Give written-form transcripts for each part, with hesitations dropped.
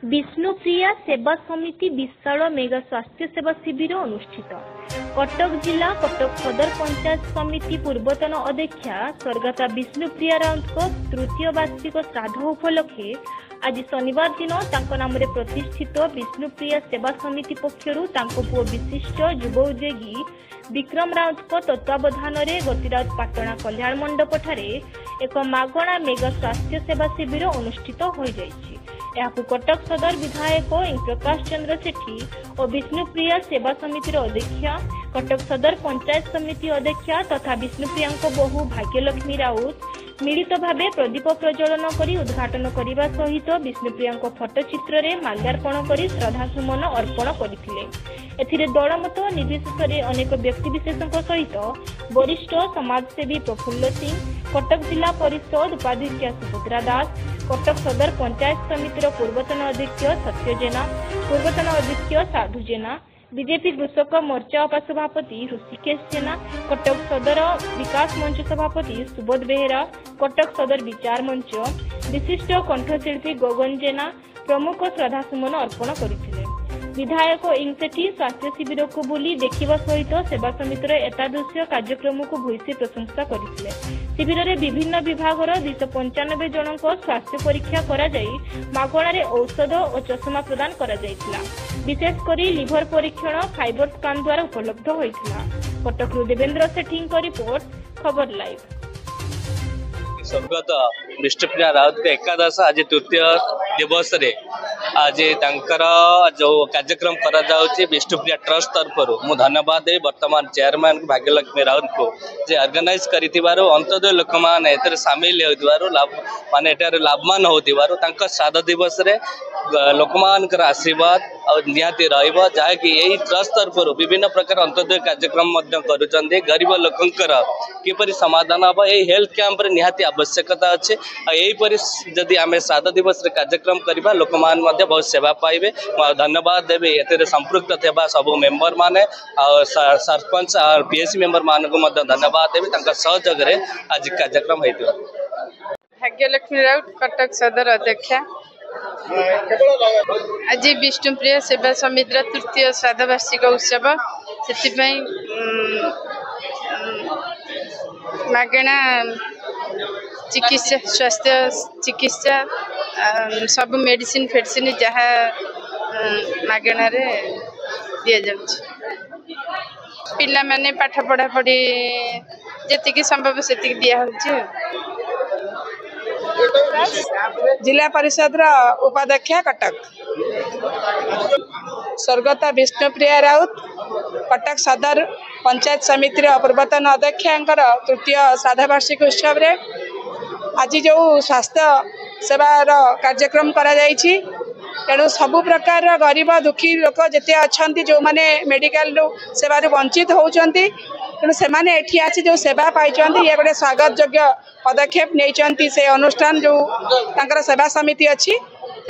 विष्णुप्रिया सेवा समिति विशाल मेगा स्वास्थ्य सेवा शिविर अनुष्ठित। कटक जिला कटक सदर पंचायत समिति पूर्वतन अध्यक्षा स्वर्गता विष्णुप्रिया राउत तृतीय वार्षिक श्राद्ध उपलक्षे आज शनिवार दिन नाम प्रतिष्ठित विष्णुप्रिया सेवा समिति पक्षरु पुओ विशिष्ट युव उद्योगी विक्रम राउत तत्वावधान में गतिराज पाटणा कल्याण मंडप ठारे एक मागणा मेगा स्वास्थ्य सेवा शिविर अनुष्ठित हो जाइछि। कटक सदर विधायक प्रकाश चंद्र सेठी और विष्णुप्रिया सेवा समितिर अध्यक्षा कटक सदर पंचायत समिति अध्यक्षा तथा विष्णुप्रिया बहु भाग्यलक्ष्मी राउत मिलित भावे प्रदीप प्रज्वलन करी उद्घाटन करने सहित विष्णुप्रिया फटोचित्र में माल्यार्पण कर श्रद्धासुमन अर्पण करथिले। दलमत निर्विशेष अनेक व्यक्तिविशेषों सहित वरिष्ठ समाजसेवी प्रफुल्ल सिंह, कटक जिला परिषद उपाध्यक्षा सुभद्रा दास, कटक सदर पंचायत समितिर पूर्वतन अध्यक्ष सत्य जेना, पूर्वतन अध्यक्ष साधु जेना, बीजेपी कृषक मोर्चा उपसभापति ऋषिकेश जेना, कटक सदर विकास मंच सभापति सुबोध बेहेरा, कटक सदर विचार मंच विशिष्ट कंठशिल्पी गगन जेना प्रमुख श्रद्धासुमन अर्पण करथिले। विधायक इंसेठी स्वास्थ्य शिविर को बुली देखिबा सहित सेवा समितिर एतादृश्य कार्यक्रम को भूयसी प्रशंसा करथिले। शिविर में विभिन्न विभाग 295 जन स्वास्थ्य परीक्षा करा जाई मागणारे औषध और चश्मा प्रदान करा जायतिला। विशेषकर लिभर परीक्षण फाइबर स्कान द्वारा उपलब्ध होइतिला। कटक देवेंद्र सेठी रिपोर्ट, खबर लाइव। स्वर्गत विष्णुप्रिया राउत के एकादश आज तृतीय दिवस रे आज जो कार्यक्रम करा जाउची विष्णुप्रिया ट्रस्ट तरफ मु धन्यवाद दे वर्तमान चेयरमैन भाग्यलक्ष्मी राउत को जे ऑर्गेनाइज करिथिबारो अंतदय लोक मान एतरे शामिल होइथिबारो लाभ माने एटारे लाभवान होइथिबारो तांका श्राद्ध दिवस रे लोक मानकर आशीर्वाद और निहाती रहइबो जाकि एही ट्रस्ट तरफ विभिन्न प्रकार अंतदय कार्यक्रम मध्य करूचंदी गरीब लोकंकर किपरि समाधान हबो एही हेल्थ कैंप रे निहाती आवश्यकता अछि। एही परि जदि आमे श्राद्ध दिवस रे कार्यक्रम करिबा लोक मान मध्य बहुत सेवा पाइबे। धन्यवाद देबे एतरे संपृक्त थेबा सब मेंबर माने और सरपंच और पीएससी मेंबर मान को मध्य धन्यवाद देबे तांका सहयोग रे आज कार्यक्रम हेतु। भाग्यलक्ष्मी राउत कटक सदर अध्यक्षा आज विष्णुप्रिया सेवा समितिर तृतीय श्राद्ध वार्षिक उत्सव से मागणा चिकित्सा स्वास्थ्य चिकित्सा सब मेडिसिन फेडिसिन जहाँ मागणा दि जाऊँ पिला माने पाठ पढ़ा पढ़ी जी संभव से दिया जिला परिषद उपाध्यक्षा कटक स्वर्गत विष्णुप्रिया राउत कटक सदर पंचायत समिति पूर्वतन अध्यक्षा तृतीय श्राद्ध वार्षिक उत्सव रे आज जो स्वास्थ्य सेवार कार्यक्रम करा जायछि तेणु सबु प्रकार गरीब दुखी लोक जिते अच्छा जो मैंने मेडिकल सेवा वंचित होती तेणु से एठी आसी जो सेवा पाई ये गोटे स्वागत योग्य पदक्षेप नहीं से अनुष्ठान जो तांकर सेवा समिति अच्छी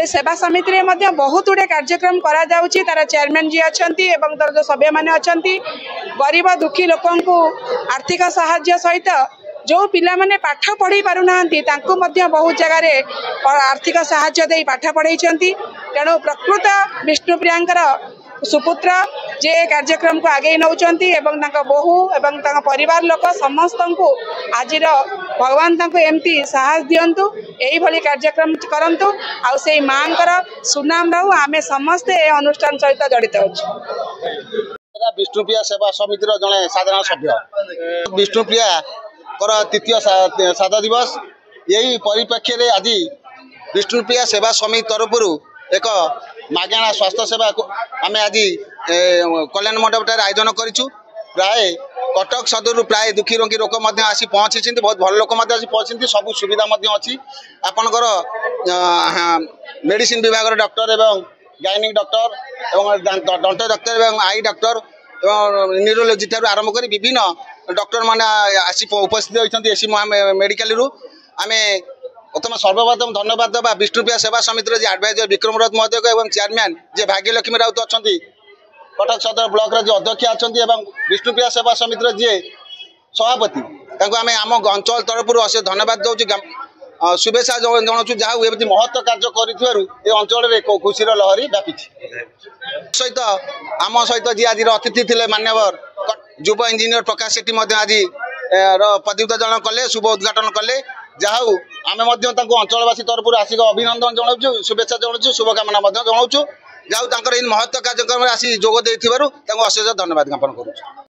सेवा समिति में बहुत गुड़े कार्यक्रम करा जाउछि। तार चेयरमैन जी अच्छा तार जो सभ्य मैंने अच्छा गरीब दुखी लोक आर्थिक साहाय्य सहित जो पिला माने पाठ पढ़ी पारु नाहंती तांको मध्य बहुत जगह आर्थिक साहाय्य दे पाठ पढ़ाई तेणु प्रकृत विष्णुप्रियांकर सुपुत्र जे कार्यक्रम को आगे नौचंती एवं तांका बहु एवं तांका परिवार लोक समस्त को आज भगवान तांको एमती साहस दियंतु एही भली कार्यक्रम करंतु आ से मांकर सुनाम रहू आमे समस्त ए अनुष्ठान सहित जड़ित होछु। विष्णुप्रिया सेवा समितिर जने साधारण सभ्य विष्णुप्रिया तृतीय श्राद्ध दिवस यही परिप्रेक्षी में आज विष्णुप्रिया सेवा समिति तरफ एक मागणा स्वास्थ्य सेवा आम आज कल्याण मंडप आयोजन करूँ। प्राय कटक सदर प्राय दुखी रोगी लोक आसी पहुँची बहुत भल लोक आसी पहुँची सब सुविधा अच्छी आपणकर मेडिसिन विभाग डॉक्टर एवं गायनिक डॉक्टर एवं दंत डॉक्टर एवं आई डॉक्टर न्यूरोलोजी ठार आरंभ कर विभिन्न डॉक्टर माने आसी उपस्थित होती एसी मेडिकल आम प्रथम सर्वप्रथम धन्यवाद देवा विष्णुप्रिया सेवा समितिर जी एडवाइजर विक्रम राउत महोदय एवं चेयरमैन जे भाग्यलक्ष्मी राउत अच्छा कटक सदर ब्लॉक जो अध्यक्ष अच्छा विष्णुप्रिया सेवा समितिर जी सभापति आम अंचल तरफ अशेष धन्यवाद दौर शुभेच्छा जनाऊँ जहाँ एमती महत्व कार्य कर अंचल खुशी लहरी व्यापी सहित आम सहित जी आज अतिथि थे मान्यवर युव इंजीनियर प्रकाश सेठी आज प्रतियोगिता कले शुभ उद्घाटन कले जहाँ आम अंचलवासी तरफ आसिक अभिनंदन जनाऊँ शुभेच्छा जनाऊँ शुभकामना जनाऊँ जहाँ महत्व कार्यक्रम आसी जोग अशेष धन्यवाद ज्ञापन करूँ।